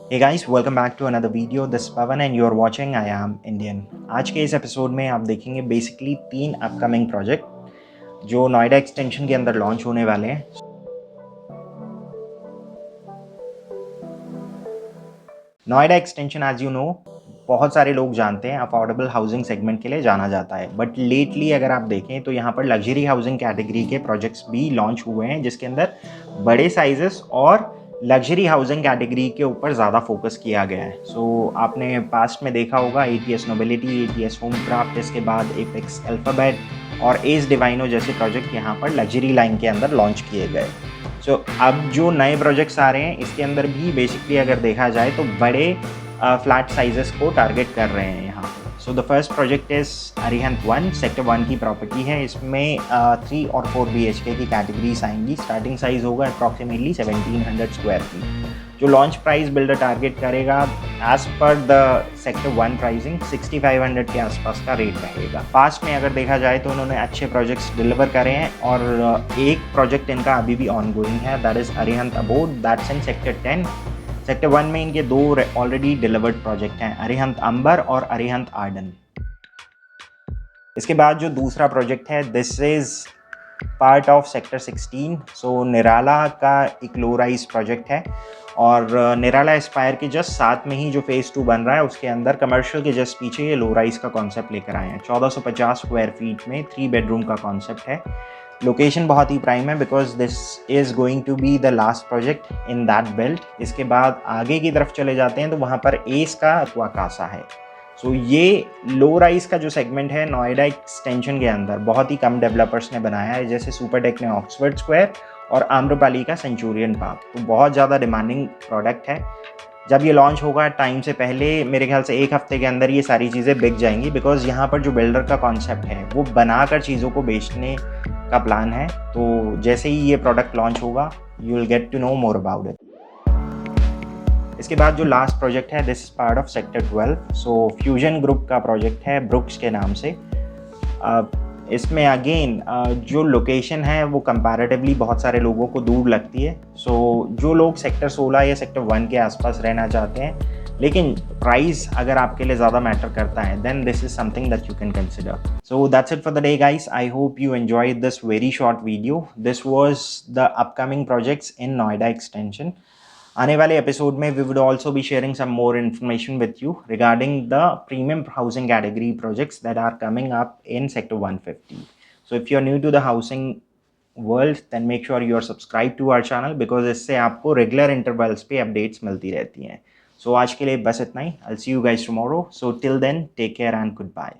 Hey guys, welcome back to another video. This is Pavan and you're watching I Am Indian. आज के इस episode में आप देखेंगे बेसिकली 3 अपकमिंग प्रोजेक्ट जो नोएडा एक्सटेंशन के अंदर लॉन्च होने वाले हैं। Noida extension as you know बहुत सारे लोग जानते हैं अफोर्डेबल हाउसिंग सेगमेंट के लिए जाना जाता है, बट लेटली अगर आप देखें तो यहाँ पर लग्जरी हाउसिंग कैटेगरी के प्रोजेक्ट्स भी लॉन्च हुए हैं जिसके अंदर बड़े साइजेस और लग्जरी हाउसिंग कैटेगरी के ऊपर ज़्यादा फोकस किया गया है। सो आपने पास्ट में देखा होगा ATS नोबिलिटी, ATS होमक्राफ्ट, इसके बाद एपेक्स अल्फाबेट और एस डिवाइनो जैसे प्रोजेक्ट यहाँ पर लग्जरी लाइन के अंदर लॉन्च किए गए। सो अब जो नए प्रोजेक्ट्स आ रहे हैं इसके अंदर भी बेसिकली अगर देखा जाए तो बड़े फ्लैट साइजेस को टारगेट कर रहे हैं यहाँ पे। So the first project is Arihant 1, sector 1 की प्रॉपर्टी है। इसमें 3 और 4 BHK की कैटेगरीज आएंगी। स्टार्टिंग साइज होगा अप्रॉक्सीमेटली 1700 स्क्वायर फीट। जो लॉन्च प्राइस बिल्डर टारगेट करेगा as per the sector 1 pricing 6500 के आसपास का रेट रहेगा। पास्ट में अगर देखा जाए तो उन्होंने अच्छे प्रोजेक्ट्स डिलीवर करे हैं और एक प्रोजेक्ट इनका अभी भी ऑनगोइंग है, that is Arihant abode, that's in sector 10। Sector 1 में इनके 2 ऑलरेडी डिलीवर्ड प्रोजेक्ट हैं, अरिहंत अंबर और अरिहंत आर्डन। इसके बाद जो दूसरा प्रोजेक्ट है this is part of sector 16। सो निराला का एक लो राइज प्रोजेक्ट है और निराला एस्पायर के जस्ट साथ में ही जो फेज़ 2 बन रहा है उसके अंदर कमर्शियल के जस्ट पीछे ये लो राइज का कॉन्सेप्ट लेकर आए हैं। 1450 स्क्वायर फीट में 3 बेडरूम का कॉन्सेप्ट है। लोकेशन बहुत ही प्राइम है because this is going to be the last project in that belt. इसके बाद आगे की तरफ चले जाते हैं तो वहाँ पर एस का अथवा कासा है। सो ये लो राइज का जो सेगमेंट है नोएडा एक्सटेंशन के अंदर बहुत ही कम डेवलपर्स ने बनाया है, जैसे सुपरटेक ने ऑक्सफोर्ड स्क्वायर और आम्रपाली का सेंचुरियन पार्क। तो बहुत ज़्यादा डिमांडिंग प्रोडक्ट है। जब ये लॉन्च होगा टाइम से पहले मेरे ख्याल से 1 हफ्ते के अंदर ये सारी चीज़ें बिक जाएंगी बिकॉज यहाँ पर जो बिल्डर का कॉन्सेप्ट है वो बनाकर चीज़ों को बेचने का प्लान है। तो जैसे ही ये प्रोडक्ट लॉन्च होगा you will get to know more about it. इसके बाद जो लास्ट प्रोजेक्ट है this is part of sector 12। So fusion group का प्रोजेक्ट है ब्रुक्स के नाम से। इसमें अगेन जो लोकेशन है वो कंपैरेटिवली बहुत सारे लोगों को दूर लगती है। सो जो लोग सेक्टर 16 या सेक्टर 1 के आसपास रहना चाहते हैं लेकिन प्राइस अगर आपके लिए ज़्यादा मैटर करता है then this is something that you can consider. So that's it for the day guys. I hope you enjoyed this very short video. This was the upcoming projects in Noida extension. आने वाले episode में we would also be sharing some more information with you regarding the premium housing category projects that are coming up in sector 150. So if you are new to the housing world then make sure you are subscribed to our channel because इससे आपको regular intervals पे updates मिलती रहती हैं। सो आज के लिए बस इतना ही। I'll see you guys tomorrow. So till then take care and goodbye.